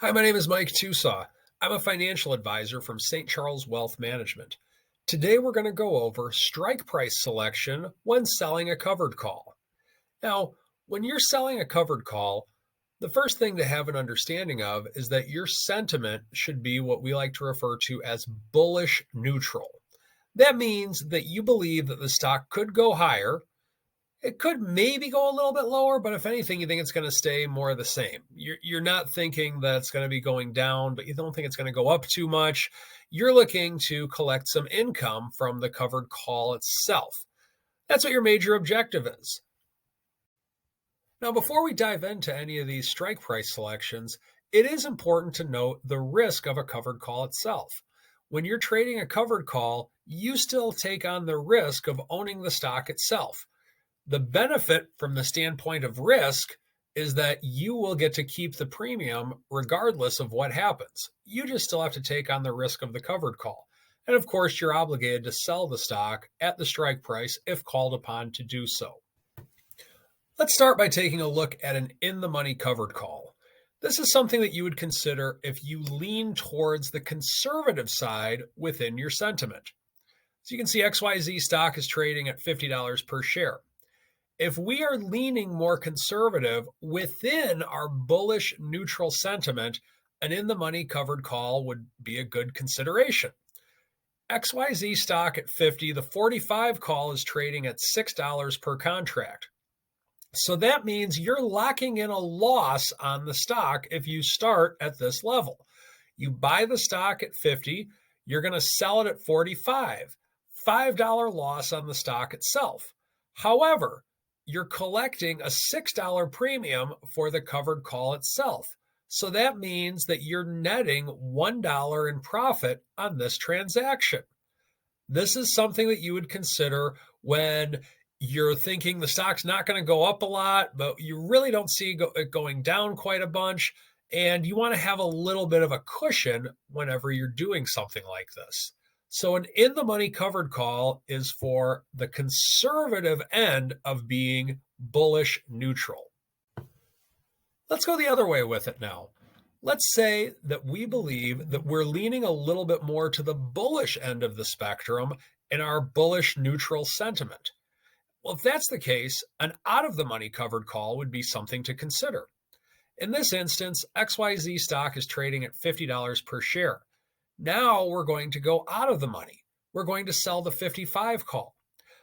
Hi, my name is Mike Tusaw. I'm a financial advisor from St. Charles Wealth Management. Today, we're going to go over strike price selection when selling a covered call. Now, when you're selling a covered call, the first thing to have an understanding of is that your sentiment should be what we like to refer to as bullish neutral. That means that you believe that the stock could go higher. It could maybe go a little bit lower, but if anything, you think it's going to stay more the same. You're not thinking that it's going to be going down, but you don't think it's going to go up too much. You're looking to collect some income from the covered call itself. That's what your major objective is. Now, before we dive into any of these strike price selections, it is important to note the risk of a covered call itself. When you're trading a covered call, you still take on the risk of owning the stock itself. The benefit from the standpoint of risk is that you will get to keep the premium regardless of what happens. You just still have to take on the risk of the covered call. And of course, you're obligated to sell the stock at the strike price if called upon to do so. Let's start by taking a look at an in-the-money covered call. This is something that you would consider if you lean towards the conservative side within your sentiment. So you can see XYZ stock is trading at $50 per share. If we are leaning more conservative within our bullish neutral sentiment, an in-the-money covered call would be a good consideration. XYZ stock at 50, the 45 call is trading at $6 per contract. So that means you're locking in a loss on the stock if you start at this level. You buy the stock at 50, you're going to sell it at 45, $5 loss on the stock itself. However, you're collecting a $6 premium for the covered call itself. So that means that you're netting $1 in profit on this transaction. This is something that you would consider when you're thinking the stock's not going to go up a lot, but you really don't see it going down quite a bunch. And you want to have a little bit of a cushion whenever you're doing something like this. So an in-the-money covered call is for the conservative end of being bullish neutral. Let's go the other way with it now. Let's say that we believe that we're leaning a little bit more to the bullish end of the spectrum in our bullish neutral sentiment. Well, if that's the case, an out-of-the-money covered call would be something to consider. In this instance, XYZ stock is trading at $50 per share. Now we're going to go out of the money. We're going to sell the 55 call.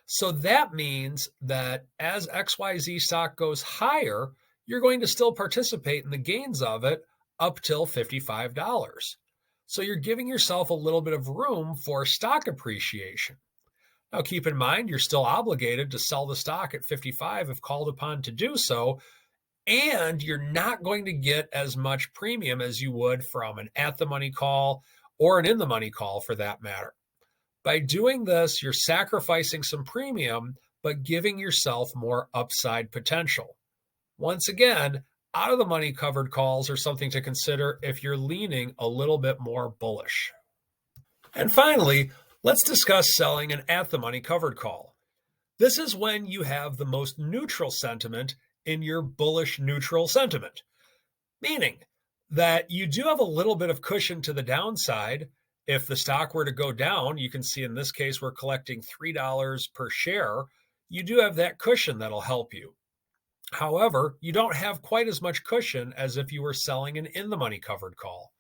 So that means that as XYZ stock goes higher, you're going to still participate in the gains of it up till $55. So you're giving yourself a little bit of room for stock appreciation. Now, keep in mind, you're still obligated to sell the stock at 55 if called upon to do so, and you're not going to get as much premium as you would from an at-the-money call or an in-the-money call for that matter. By doing this, you're sacrificing some premium, but giving yourself more upside potential. Once again, out-of-the-money covered calls are something to consider if you're leaning a little bit more bullish. And finally, let's discuss selling an at-the-money covered call. This is when you have the most neutral sentiment in your bullish neutral sentiment, meaning that you do have a little bit of cushion to the downside. If the stock were to go down, you can see in this case, we're collecting $3 per share. You do have that cushion that'll help you. However, you don't have quite as much cushion as if you were selling an in-the-money covered call.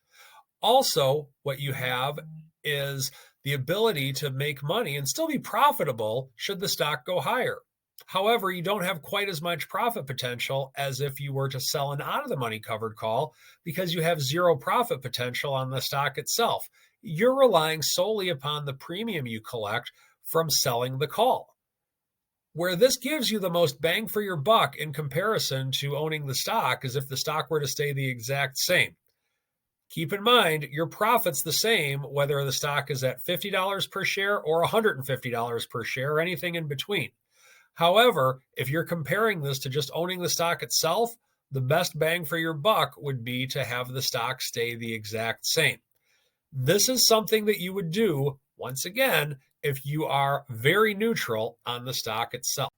Also, what you have is the ability to make money and still be profitable should the stock go higher. However, you don't have quite as much profit potential as if you were to sell an out-of-the-money covered call because you have zero profit potential on the stock itself. You're relying solely upon the premium you collect from selling the call. Where this gives you the most bang for your buck in comparison to owning the stock is if the stock were to stay the exact same. Keep in mind, your profit's the same whether the stock is at $50 per share or $150 per share or anything in between. However, if you're comparing this to just owning the stock itself, the best bang for your buck would be to have the stock stay the exact same. This is something that you would do, once again, if you are very neutral on the stock itself.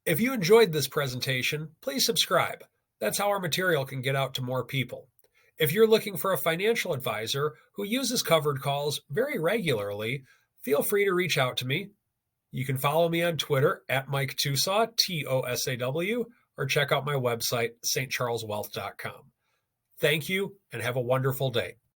If you enjoyed this presentation, please subscribe. That's how our material can get out to more people. If you're looking for a financial advisor who uses covered calls very regularly, feel free to reach out to me. You can follow me on Twitter at Mike Tusaw, Tosaw, or check out my website, stcharleswealth.com. Thank you and have a wonderful day.